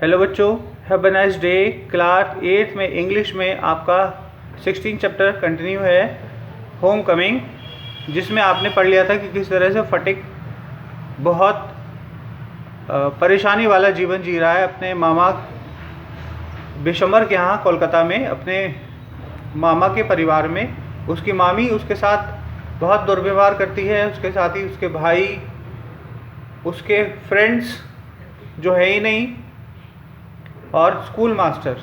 Hello बच्चों, have a nice day. Class 8 में English में आपका 16 चैप्टर कंटिन्यू है, होम कमिंग, जिसमें आपने पढ़ लिया था कि किस तरह से फटिक बहुत परेशानी वाला जीवन जी रहा है अपने मामा बिशंबर के यहाँ कोलकाता में, अपने मामा के परिवार में। उसकी मामी उसके साथ बहुत दुर्व्यवहार करती है, उसके साथ ही उसके भाई, उसके फ्रेंड्स जो है ही नहीं, और स्कूल मास्टर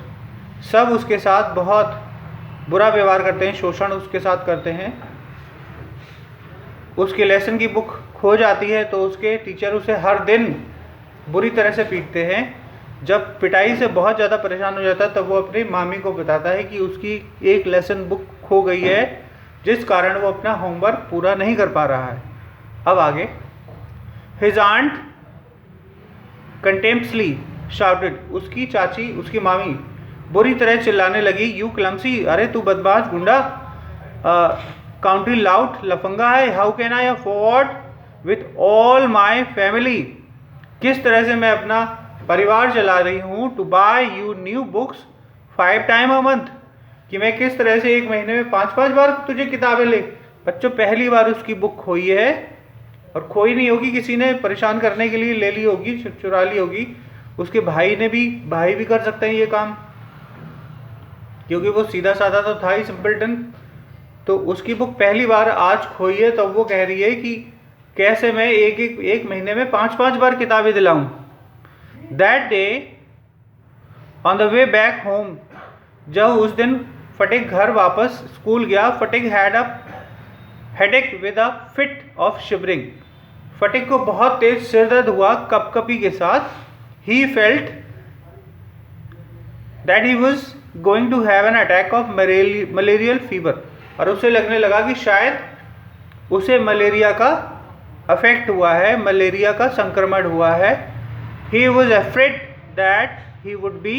सब उसके साथ बहुत बुरा व्यवहार करते हैं, शोषण उसके साथ करते हैं। उसके लेसन की बुक खो जाती है तो उसके टीचर उसे हर दिन बुरी तरह से पीटते हैं। जब पिटाई से बहुत ज़्यादा परेशान हो जाता है तब वो अपनी मामी को बताता है कि उसकी एक लेसन बुक खो गई है, जिस कारण वो अपना होमवर्क पूरा नहीं कर पा रहा है। अब आगे, हिज आंट कंटेम्प्टली शाउटेड, उसकी चाची, उसकी मामी बुरी तरह चिल्लाने लगी, यू क्लमसी, अरे तू बदमाश गुंडा, काउंट्री लाउट लफंगा है, how can I afford with all my family, किस तरह से मैं अपना परिवार चला रही हूँ, to buy you new books 5 time a month, कि मैं किस तरह से एक महीने में 5-5 बार तुझे किताबें ले। बच्चों, पहली बार उसकी बुक खोई है, और खोई नहीं होगी, किसी ने परेशान करने के लिए ले ली होगी, चुरा ली होगी। उसके भाई भी कर सकते हैं ये काम, क्योंकि वो सीधा साधा तो था ही, सिंपलटन। तो उसकी बुक पहली बार आज खोई है, तो वो कह रही है कि कैसे मैं एक महीने में 5-5 बार किताबें दिलाऊं। That day on the way back home, जब उस दिन फटिक घर वापस स्कूल गया, Phatik had a headache with a fit of shivering, Phatik को बहुत तेज सिर दर्द हुआ कपकपी के साथ। He felt that he was going to have an attack of malarial fever, और उसे लगने लगा कि शायद उसे मलेरिया का अफेक्ट हुआ है, मलेरिया का संक्रमण हुआ है। He was afraid that he would be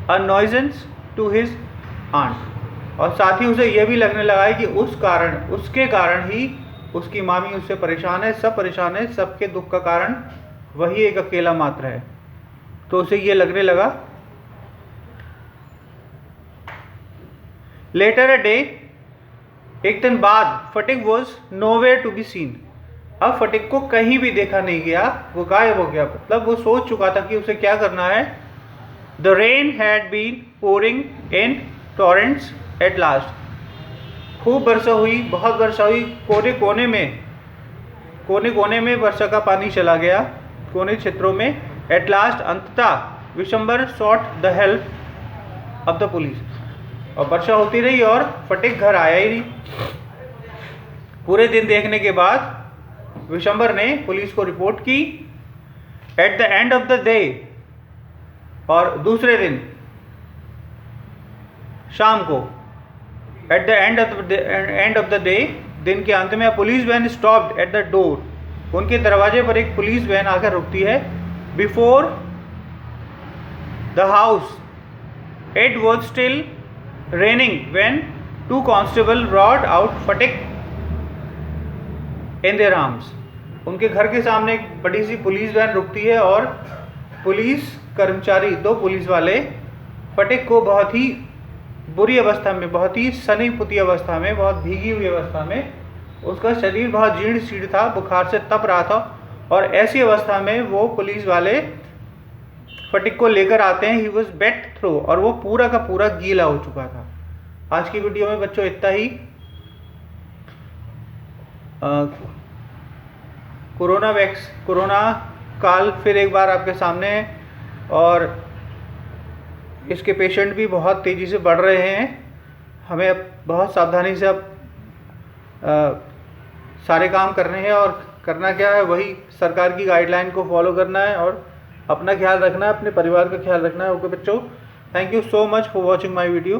a nuisance to his aunt, और साथ ही उसे यह भी लगने लगा है कि उसके कारण ही उसकी मामी उससे परेशान है, सब परेशान है, सबके दुख का कारण वही एक अकेला मात्र है। तो उसे ये लगने लगा। लेटर अ डे, एक दिन बाद, Phatik was nowhere to be seen, अब फटिक को कहीं भी देखा नहीं गया, वो गायब हो गया। मतलब वो सोच चुका था कि उसे क्या करना है। The rain had been pouring in torrents at last, खूब वर्षा हुई, बहुत वर्षा हुई, कोने कोने में वर्षा का पानी चला गया, कोने क्षेत्रों में। एट लास्ट, अंततः, Vishambar sought the help of the police, और वर्षा होती रही और फटिक घर आया ही नहीं। पूरे दिन देखने के बाद विशंबर ने पुलिस को रिपोर्ट की। At the end of the day, और दूसरे दिन शाम को, at the end of the day, दिन के अंत में, police van stopped at the door, उनके दरवाजे पर एक पुलिस वैन आकर रुकती है। Before the house, it was still raining when 2 constable brought out Phatik in their arms, उनके घर के सामने एक बड़ी सी पुलिस वैन रुकती है, और पुलिस कर्मचारी, 2 पुलिस वाले, फटिक को बहुत ही बुरी अवस्था में, बहुत ही सनी पुती अवस्था में, बहुत भीगी हुई अवस्था में, उसका शरीर बहुत जीर्ण शीर्ण था, बुखार से तप रहा था, और ऐसी अवस्था में वो पुलिस वाले फटिक को लेकर आते हैं। ही वॉज वेट थ्रू, और वो पूरा का पूरा गीला हो चुका था। आज की वीडियो में बच्चों इतना ही। कोरोना काल फिर एक बार आपके सामने है, और इसके पेशेंट भी बहुत तेज़ी से बढ़ रहे हैं। हमें अब बहुत सावधानी से अब सारे काम करने हैं, और करना क्या है, वही सरकार की गाइडलाइन को फॉलो करना है, और अपना ख्याल रखना है, अपने परिवार का ख्याल रखना है। ओके बच्चों, thank you so much for watching my video.